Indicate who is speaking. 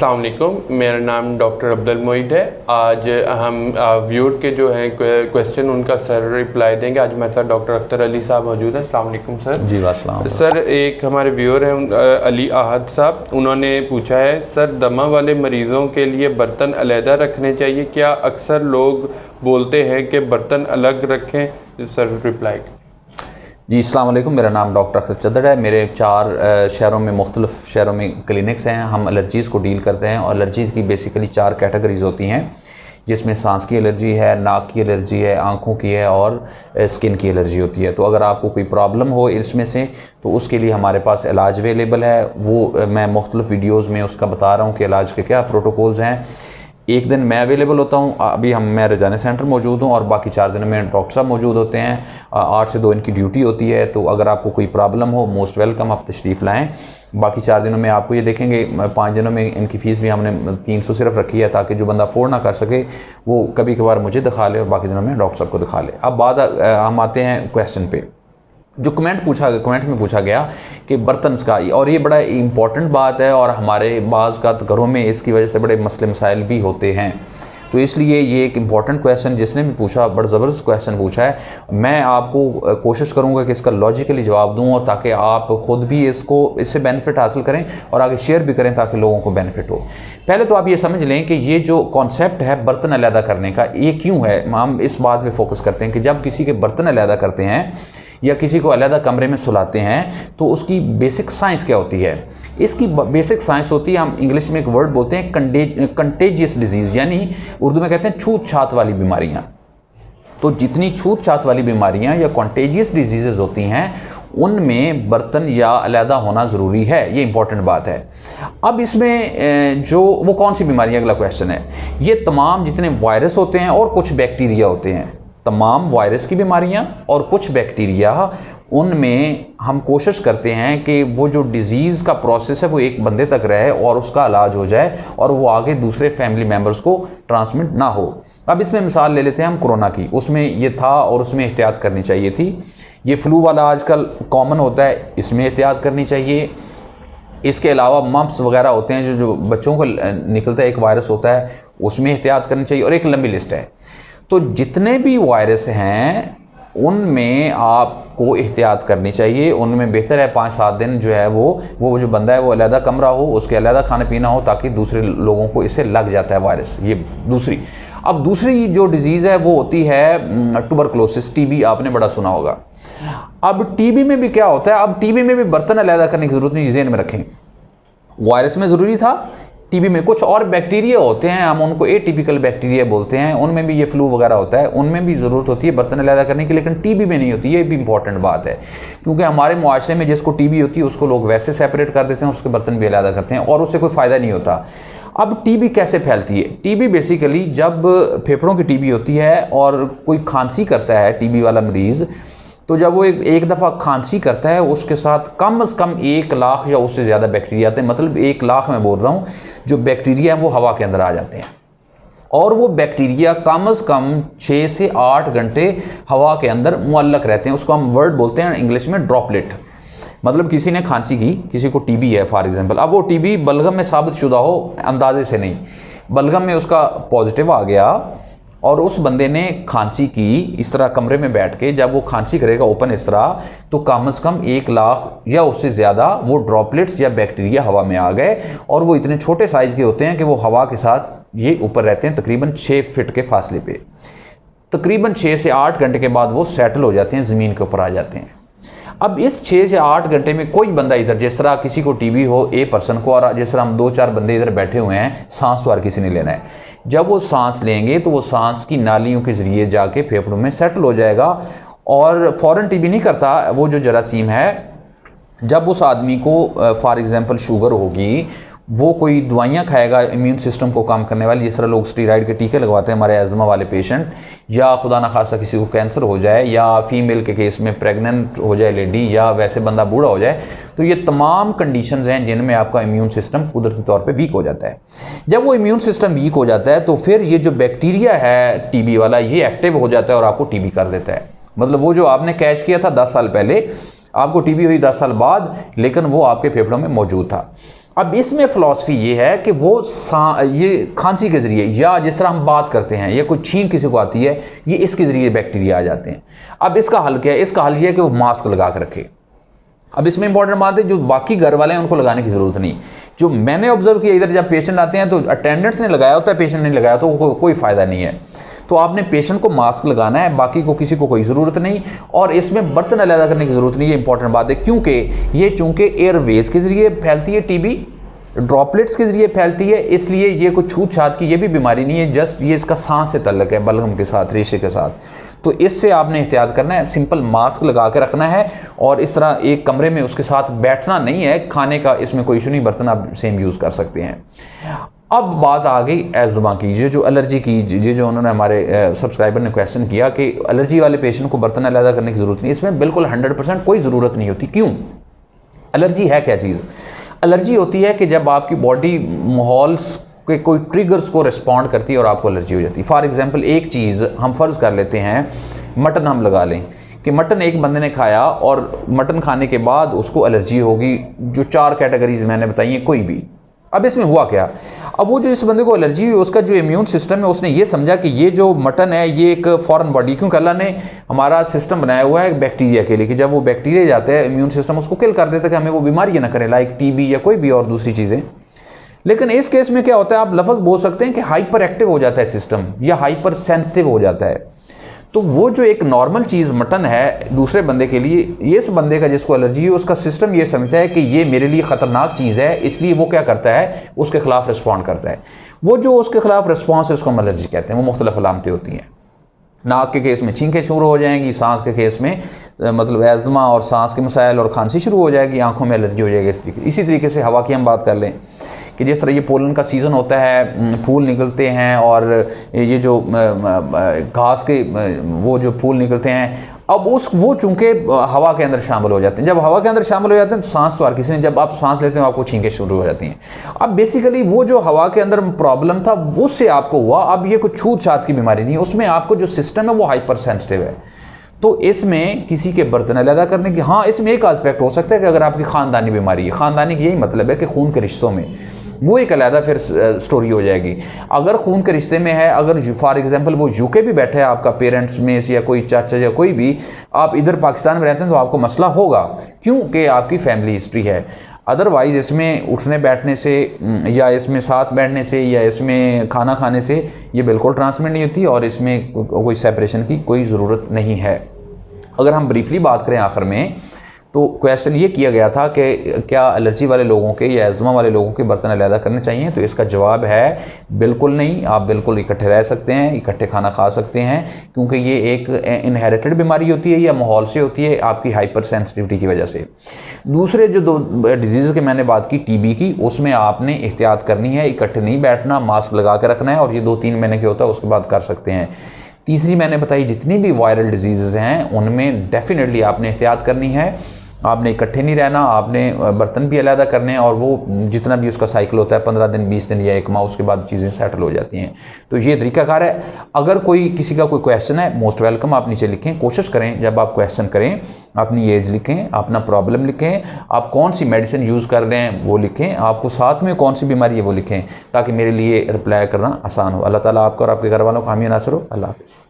Speaker 1: अस्सलाम वालेकुम, मेरा नाम डॉक्टर अब्दुल मोईद है। आज हम व्यूअर के जो हैं क्वेश्चन उनका सर रिप्लाई देंगे। आज हमारे साथ डॉक्टर अख्तर अली साहब मौजूद हैं। अस्सलाम वालेकुम सर।
Speaker 2: जी वास्सलाम
Speaker 1: सर, एक हमारे व्यूअर हैं अली आहद साहब, उन्होंने पूछा है सर, दमा वाले मरीज़ों के लिए बर्तन अलहदा रखने चाहिए क्या? अक्सर लोग बोलते हैं कि बर्तन अलग रखें। Sir reply.
Speaker 2: जी अस्सलाम वालेकुम, मेरा नाम डॉक्टर अख्तर चद्दड़ है। मेरे 4 शहरों में मुख्तलिफ़ शहरों में क्लिनिक्स हैं। हम एलर्जीज़ को डील करते हैं और एलर्जीज़ की बेसिकली 4 कैटेगरीज़ होती हैं, जिसमें सांस की एलर्जी है, नाक की एलर्जी है, आँखों की है और स्किन की एलर्जी होती है। तो अगर आपको कोई प्रॉब्लम हो इसमें से तो उसके लिए हमारे पास इलाज अवेलेबल है। वो मैं मुख्तलिफ़ वीडियोज़ में उसका बता रहा हूँ कि इलाज के क्या प्रोटोकॉल्स हैं। एक दिन मैं अवेलेबल होता हूँ, अभी मैं रजाना सेंटर मौजूद हूँ और बाकी 4 दिनों में डॉक्टर साहब मौजूद होते हैं। 8 से 2 इनकी ड्यूटी होती है। तो अगर आपको कोई प्रॉब्लम हो, मोस्ट वेलकम, आप तशरीफ़ लाएँ। बाकी 4 दिनों में आपको ये देखेंगे। 5 दिनों में इनकी फ़ीस भी हमने 300 सिर्फ रखी है, ताकि जो बंदा अफोर्ड ना कर सके वो कभी कभार मुझे दिखा ले और बाकी दिनों में डॉक्टर साहब को दिखा ले। अब बात हम आते हैं क्वेश्चन पे। जो कमेंट में पूछा गया कि बर्तन का, और ये बड़ा इम्पॉर्टेंट बात है और हमारे बाज़ का घरों में इसकी वजह से बड़े मसले मसाइल भी होते हैं। तो इसलिए ये एक इम्पॉर्टेंट क्वेश्चन जिसने भी पूछा, बड़ा ज़बरदस्त क्वेश्चन पूछा है। मैं आपको कोशिश करूँगा कि इसका लॉजिकली जवाब दूँ, और ताकि आप ख़ुद भी इससे बेनिफिट हासिल करें और आगे शेयर भी करें ताकि लोगों को बेनिफिट हो। पहले तो आप ये समझ लें कि ये जो कॉन्सेप्ट है बर्तन अलहदा करने का, ये क्यों है। हम इस बात पर फोकस करते हैं कि जब किसी के बर्तन अलहदा करते हैं या किसी को अलहदा कमरे में सुलाते हैं तो उसकी बेसिक साइंस क्या होती है। इसकी बेसिक साइंस होती है, हम इंग्लिश में एक वर्ड बोलते हैं कंटेजियस डिजीज़, यानी उर्दू में कहते हैं छूत छात वाली बीमारियां। तो जितनी छूत छात वाली बीमारियां या कंटेजियस डिजीज़ होती हैं उनमें बर्तन या अलहदा होना ज़रूरी है। ये इंपॉर्टेंट बात है। अब इसमें जो वो कौन सी बीमारियां, अगला क्वेश्चन है। ये तमाम जितने वायरस होते हैं और कुछ बैक्टीरिया होते हैं, तमाम वायरस की बीमारियां और कुछ बैक्टीरिया, उनमें हम कोशिश करते हैं कि वो जो डिज़ीज़ का प्रोसेस है वो एक बंदे तक रहे और उसका इलाज हो जाए और वो आगे दूसरे फैमिली मेम्बर्स को ट्रांसमिट ना हो। अब इसमें मिसाल ले लेते हैं हम कोरोना की। उसमें ये था और उसमें एहतियात करनी चाहिए थी। ये फ्लू वाला आजकल कॉमन होता है, इसमें एहतियात करनी चाहिए। इसके अलावा मम्प्स वगैरह होते हैं जो बच्चों को निकलता है, एक वायरस होता है, उसमें एहतियात करनी चाहिए, और एक लंबी लिस्ट है। तो जितने भी वायरस हैं उनमें आपको एहतियात करनी चाहिए। उनमें बेहतर है 5-7 दिन जो है वो जो बंदा है वो अलहदा कमरा हो, उसके अलहदा खाना पीना हो, ताकि दूसरे लोगों को इससे लग जाता है वायरस। ये दूसरी। अब दूसरी जो डिज़ीज़ है वो होती है ट्यूबरकुलोसिस, टीबी, आपने बड़ा सुना होगा। अब टीबी में भी क्या होता है, अब टीबी में भी बर्तन अलहदा करने की ज़रूरत नहीं, ज़हन में रखें। वायरस में ज़रूरी था, टीबी में कुछ और बैक्टीरिया होते हैं, हम उनको एटिपिकल बैक्टीरिया बोलते हैं, उनमें भी ये फ्लू वगैरह होता है, उनमें भी ज़रूरत होती है बर्तन अलहदा करने की, लेकिन टीबी में नहीं होती। ये भी इंपॉर्टेंट बात है, क्योंकि हमारे मुआशरे में जिसको टीबी होती है उसको लोग वैसे सेपरेट कर देते हैं, उसके बर्तन भी अलहदा करते हैं और उससे कोई फ़ायदा नहीं होता। अब टीबी कैसे फैलती है? टीबी बेसिकली जब फेफड़ों की टीबी होती है और कोई खांसी करता है टीबी वाला मरीज़, तो जब वो एक दफ़ा खांसी करता है उसके साथ कम से कम 1 लाख या उससे ज़्यादा बैक्टीरिया आते हैं। मतलब 1 लाख मैं बोल रहा हूँ, जो बैक्टीरिया हैं वो हवा के अंदर आ जाते हैं और वो बैक्टीरिया कम से कम 6 से 8 घंटे हवा के अंदर मुअल्लक रहते हैं। उसको हम वर्ड बोलते हैं इंग्लिश में ड्रॉपलेट। मतलब किसी ने खांसी की, किसी को टीबी है फॉर एग्जांपल, अब वो टीबी बलगम में साबित शुदा हो, अंदाजे से नहीं, बलगम में उसका पॉजिटिव आ गया और उस बंदे ने खांसी की इस तरह कमरे में बैठ के, जब वो खांसी करेगा ओपन इस तरह, तो कम से कम 1 लाख या उससे ज़्यादा वो ड्रॉपलेट्स या बैक्टीरिया हवा में आ गए और वो इतने छोटे साइज़ के होते हैं कि वो हवा के साथ ये ऊपर रहते हैं तकरीबन 6 फीट के फासले पे। तकरीबन 6 से 8 घंटे के बाद वो सेटल हो जाते हैं, ज़मीन के ऊपर आ जाते हैं। अब इस 6 से 8 घंटे में कोई बंदा इधर, जिस तरह किसी को टीबी हो ए पर्सन को, और जिस तरह हम 2-4 बंदे इधर बैठे हुए हैं, सांस तो हर किसी ने लेना है, जब वो सांस लेंगे तो वो सांस की नालियों के ज़रिए जाके फेफड़ों में सेटल हो जाएगा और फ़ौरन टीबी नहीं करता। वो जो जरासीम है, जब उस आदमी को फॉर एग्ज़ाम्पल शुगर होगी, वो कोई दवाइयाँ खाएगा इम्यून सिस्टम को काम करने वाली, जिस तरह लोग स्टीरॉयड के टीके लगवाते हैं हमारे अज़मा वाले पेशेंट, या खुदा न खासा किसी को कैंसर हो जाए, या फीमेल के केस में प्रेग्नेंट हो जाए लेडी, या वैसे बंदा बूढ़ा हो जाए, तो ये तमाम कंडीशंस हैं जिनमें आपका इम्यून सिस्टम कुदरती तौर पे वीक हो जाता है। जब वो इम्यून सिस्टम वीक हो जाता है तो फिर ये जो बैक्टीरिया है टीबी वाला, ये एक्टिव हो जाता है और आपको टीबी कर देता है। मतलब वो जो आपने कैच किया था 10 साल पहले, आपको टीबी हुई 10 साल बाद, लेकिन वो आपके फेफड़ों में मौजूद था। अब इसमें फ़िलासफ़ी ये है कि वो ये खांसी के ज़रिए या जिस तरह हम बात करते हैं या कोई छींक किसी को आती है, ये इसके ज़रिए बैक्टीरिया आ जाते हैं। अब इसका हल क्या है? इसका हल ये है कि वो मास्क लगा कर रखे। अब इसमें इंपॉर्टेंट बात है, जो बाकी घर वाले हैं उनको लगाने की ज़रूरत नहीं। जो मैंने ऑब्जर्व किया, इधर जब पेशेंट आते हैं तो अटेंडेंट्स ने लगाया होता है, पेशेंट ने लगाया तो कोई फ़ायदा नहीं है। तो आपने पेशेंट को मास्क लगाना है, बाकी को किसी को कोई ज़रूरत नहीं। और इसमें बर्तन अलग करने की ज़रूरत नहीं, ये इंपॉर्टेंट बात है, क्योंकि ये चूँकि एयरवेज के ज़रिए फैलती है, टीबी ड्रॉपलेट्स के ज़रिए फैलती है, इसलिए ये कुछ छूत छात की ये भी बीमारी नहीं है, जस्ट ये इसका सांस से तल्लक है, बलगम के साथ, रेशे के साथ। तो इससे आपने एहतियात करना है, सिंपल मास्क लगा के रखना है और इस तरह एक कमरे में उसके साथ बैठना नहीं है। खाने का इसमें कोई इशू नहीं, बर्तन आप सेम यूज़ कर सकते हैं। अब बात आ गई एज़मा की, ये जो एलर्जी की, ये जो उन्होंने हमारे सब्सक्राइबर ने क्वेश्चन किया कि एलर्जी वाले पेशेंट को बर्तन अलग करने की ज़रूरत नहीं। इसमें बिल्कुल 100% कोई ज़रूरत नहीं होती। क्यों? एलर्जी है क्या चीज़? एलर्जी होती है कि जब आपकी बॉडी माहौल के कोई ट्रिगर्स को रिस्पॉन्ड करती है और आपको एलर्जी हो जाती है। फॉर एग्जांपल एक चीज़ हम फ़र्ज़ कर लेते हैं, मटन हम लगा लें कि मटन एक बंदे ने खाया और मटन खाने के बाद उसको एलर्जी होगी, जो 4 कैटेगरीज मैंने बताई हैं कोई भी। अब इसमें हुआ क्या? अब वो जो इस बंदे को एलर्जी हुई, उसका जो इम्यून सिस्टम है उसने ये समझा कि ये जो मटन है ये एक फॉरेन बॉडी, क्योंकि अल्लाह ने हमारा सिस्टम बनाया हुआ है बैक्टीरिया के लिए कि जब वो बैक्टीरिया जाते हैं इम्यून सिस्टम उसको किल कर देता है कि हमें वो बीमारी ना करे, लाइक टीबी या कोई भी और दूसरी चीज़ें। लेकिन इस केस में क्या होता है, आप लफ्ज़ बोल सकते हैं कि हाइपर एक्टिव हो जाता है सिस्टम या हाइपर सेंसिटिव हो जाता है। तो वो जो एक नॉर्मल चीज़ मटन है दूसरे बंदे के लिए, ये इस बंदे का जिसको एलर्जी है उसका सिस्टम ये समझता है कि ये मेरे लिए ख़तरनाक चीज़ है, इसलिए वो क्या करता है, उसके खिलाफ रिस्पॉन्ड करता है। वो जो उसके खिलाफ रिस्पॉन्स है उसको हम एलर्जी कहते हैं। वो मुख्तलिफ अलामतें होती हैं। नाक के केस में छींकें शुरू हो जाएंगी, सांस के केस में मतलब एज़मा और सांस के मसाइल और खांसी शुरू हो जाएगी, आंखों में एलर्जी हो जाएगी। इसी तरीके से हवा की हम बात कर लें कि जिस तरह ये पोलन का सीज़न होता है, फूल निकलते हैं और ये जो घास के वो जो फूल निकलते हैं, अब वो चूँकि हवा के अंदर शामिल हो जाते हैं। जब हवा के अंदर शामिल हो जाते हैं तो सांस तो हर किसी ने, जब आप सांस लेते हैं आपको छींकें शुरू हो जाती हैं। अब बेसिकली वो जो हवा के अंदर प्रॉब्लम था उससे आपको हुआ। अब ये कुछ छूत छात की बीमारी नहीं है, उसमें आपको जो सिस्टम है वो हाइपर सेंसिटिव है। तो इसमें किसी के बर्तन अलग करने की, हाँ इसमें एक एस्पेक्ट हो सकता है कि अगर आपकी ख़ानदानी बीमारी है, ख़ानदानी की यही मतलब है कि खून के रिश्तों में, वो एक अलहदा फिर स्टोरी हो जाएगी। अगर खून के रिश्ते में है, अगर फॉर एग्जांपल वो यूके भी बैठा है आपका पेरेंट्स में से या कोई चाचा या कोई भी, आप इधर पाकिस्तान में रहते हैं तो आपको मसला होगा, क्योंकि आपकी फैमिली हिस्ट्री है। अदरवाइज़ इसमें उठने बैठने से या इसमें साथ बैठने से या इसमें खाना खाने से ये बिल्कुल ट्रांसमिट नहीं होती और इसमें कोई सेपरेशन की कोई ज़रूरत नहीं है। अगर हम ब्रीफली बात करें आखिर में, तो क्वेश्चन ये किया गया था कि क्या एलर्जी वाले लोगों के या एज़मा वाले लोगों के बर्तन अलग करने चाहिए? तो इसका जवाब है बिल्कुल नहीं। आप बिल्कुल इकट्ठे रह सकते हैं, इकट्ठे खाना खा सकते हैं, क्योंकि ये एक इनहेरिटेड बीमारी होती है या माहौल से होती है, आपकी हाइपर सेंसिटिविटी की वजह से। दूसरे जो 2 डिजीज़ की मैंने बात की, टीबी की, उसमें आपने एहतियात करनी है, इकट्ठे नहीं बैठना, मास्क लगा कर रखना है और ये 2-3 महीने के होता है उसके बाद कर सकते हैं। तीसरी मैंने बताई जितनी भी वायरल डिजीज़ हैं उनमें डेफिनेटली आपने एहतियात करनी है, आपने इकट्ठे नहीं रहना, आपने बर्तन भी अलग करने हैं और वो जितना भी उसका साइकिल होता है 15 दिन 20 दिन या 1 माह, उसके बाद चीज़ें सेटल हो जाती हैं। तो ये तरीकाकार है। अगर कोई किसी का कोई क्वेश्चन है, मोस्ट वेलकम, आप नीचे लिखें। कोशिश करें जब आप क्वेश्चन करें अपनी एज लिखें, अपना प्रॉब्लम लिखें, आप कौन सी मेडिसिन यूज़ कर रहे हैं वो लिखें, आपको साथ में कौन सी बीमारी है वो लिखें, ताकि मेरे लिए रिप्लाई करना आसान हो। अल्लाह ताला आपका और आपके घर वालों को हामी नासर हो। अल्लाह हाफ़िज़।